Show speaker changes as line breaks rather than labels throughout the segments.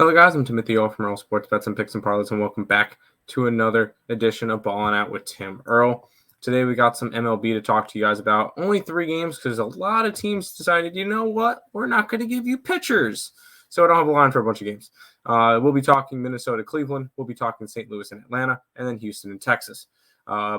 Hello guys, I'm Timothy O from Earle Sports Bets and Picks and Parlays, and welcome back to another edition of Ballin Out with Tim Earle. Today we got some MLB to talk to you guys about. Only 3 games because a lot of teams decided, you know what, we're not going to give you pitchers. So I don't have a line for a bunch of games. We'll be talking Minnesota, Cleveland. We'll be talking St. Louis and Atlanta, and then Houston and Texas.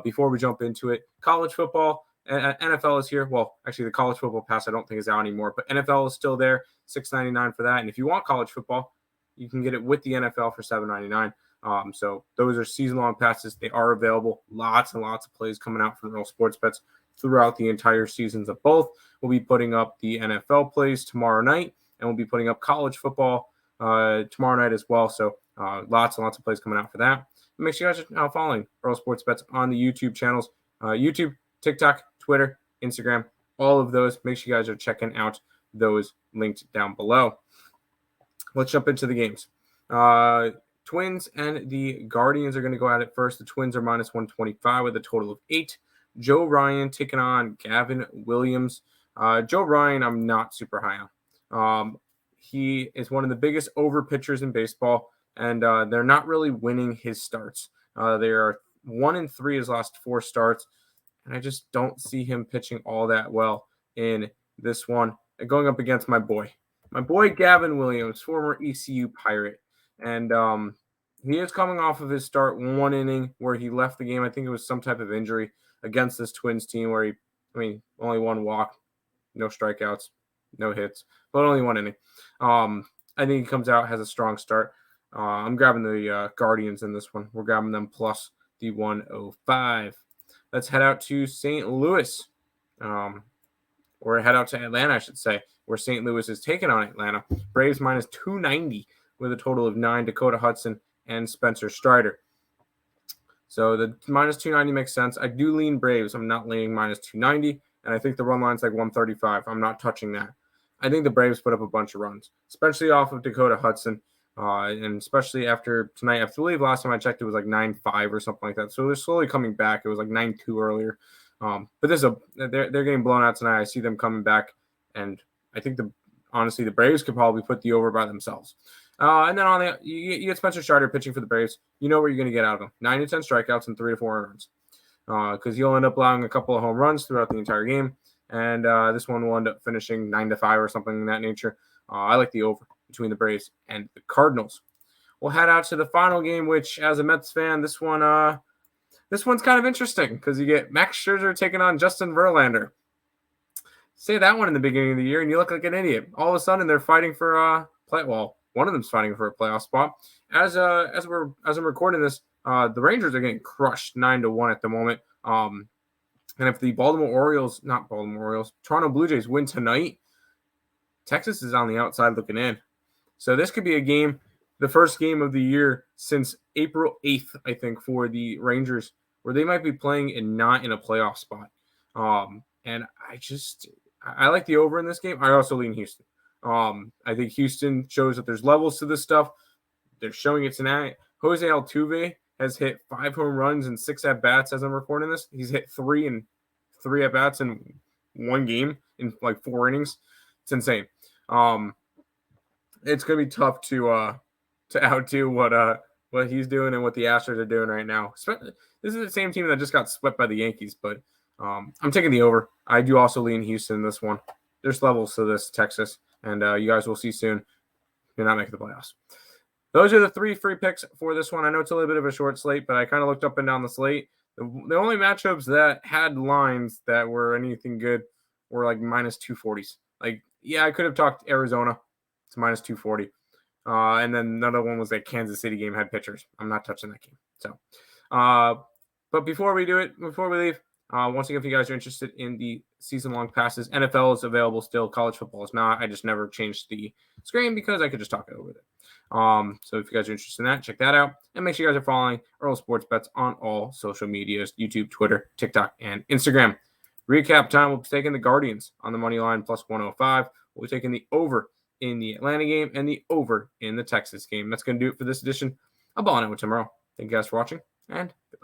Before we jump into it, college football, NFL is here. Well, actually the college football pass I don't think is out anymore, but NFL is still there, $6.99 for that. And if you want college football, you can get it with the NFL for $7.99. So those are season-long passes. They are available. Lots and lots of plays coming out from Earle Sports Bets throughout the entire seasons of both. We'll be putting up the NFL plays tomorrow night, and we'll be putting up college football tomorrow night as well. So lots and lots of plays coming out for that. And make sure you guys are following Earle Sports Bets on the YouTube channels, YouTube, TikTok, Twitter, Instagram, all of those. Make sure you guys are checking out those linked down below. Let's jump into the games. Twins and the Guardians are going to go at it first. The Twins are minus 125 with a total of 8. Joe Ryan taking on Gavin Williams. Joe Ryan, I'm not super high on. He is one of the biggest over pitchers in baseball, and they're not really winning his starts. They are 1-3 his last 4 starts, and I just don't see him pitching all that well in this one. And going up against my boy Gavin Williams, former ECU Pirate. And he is coming off of his start 1 inning where he left the game. I think it was some type of injury against this Twins team where only 1 walk, no strikeouts, no hits, but only 1 inning. I think he comes out, has a strong start. I'm grabbing the Guardians in this one. We're grabbing them plus the 105. Let's head out to St. Louis. Or head out to Atlanta, I should say, where St. Louis is taking on Atlanta. Braves minus 290 with a total of 9, Dakota Hudson and Spencer Strider. So the minus 290 makes sense. I do lean Braves. I'm not leaning minus 290, and I think the run line's like 135. I'm not touching that. I think the Braves put up a bunch of runs, especially off of Dakota Hudson, and especially after tonight. I believe last time I checked it was like 9-5 or something like that. So they're slowly coming back. It was like 9-2 earlier. But they're getting blown out tonight. I see them coming back, and I think honestly the Braves could probably put the over by themselves. And then you get Spencer Strider pitching for the Braves. You know what you're going to get out of him: 9 to 10 strikeouts and 3 to 4 runs. Because he'll end up allowing a couple of home runs throughout the entire game, and this one will end up finishing 9-5 or something in that nature. I like the over between the Braves and the Cardinals. We'll head out to the final game, which, as a Mets fan, this one's kind of interesting because you get Max Scherzer taking on Justin Verlander. Say that one in the beginning of the year, and you look like an idiot. All of a sudden, they're fighting for one of them's fighting for a playoff spot. As I'm recording this, the Rangers are getting crushed 9-1 at the moment. And if the Toronto Blue Jays win tonight, Texas is on the outside looking in. So this could be a game, the first game of the year since April 8th, I think, for the Rangers, where they might be playing and not in a playoff spot. And I like the over in this game. I also lean Houston. I think Houston shows that there's levels to this stuff. They're showing it tonight. Jose Altuve has hit 5 home runs and 6 at-bats as I'm recording this. He's hit 3 at-bats in 1 game in like 4 innings. It's insane. It's going to be tough to outdo what he's doing and what the Astros are doing right now. This is the same team that just got swept by the Yankees, but I'm taking the over. I do also lean Houston in this one. There's levels to this, Texas, and you guys will see soon. You're not making the playoffs. Those are the 3 free picks for this one. I know it's a little bit of a short slate, but I kind of looked up and down the slate. The only matchups that had lines that were anything good were like minus 240s. Like, yeah, I could have talked Arizona to minus 240. And then another one was that Kansas City game had pitchers. I'm not touching that game. So, but before we leave, once again, if you guys are interested in the season-long passes, NFL is available still. College football is not. I just never changed the screen because I could just talk over it. So if you guys are interested in that, check that out. And make sure you guys are following Earle Sports Bets on all social medias, YouTube, Twitter, TikTok, and Instagram. Recap time, we'll be taking the Guardians on the money line plus 105. We'll be taking the over in the Atlanta game and the over in the Texas game. That's going to do it for this edition of Ballin' Out with Tim Earle. Thank you guys for watching, and goodbye.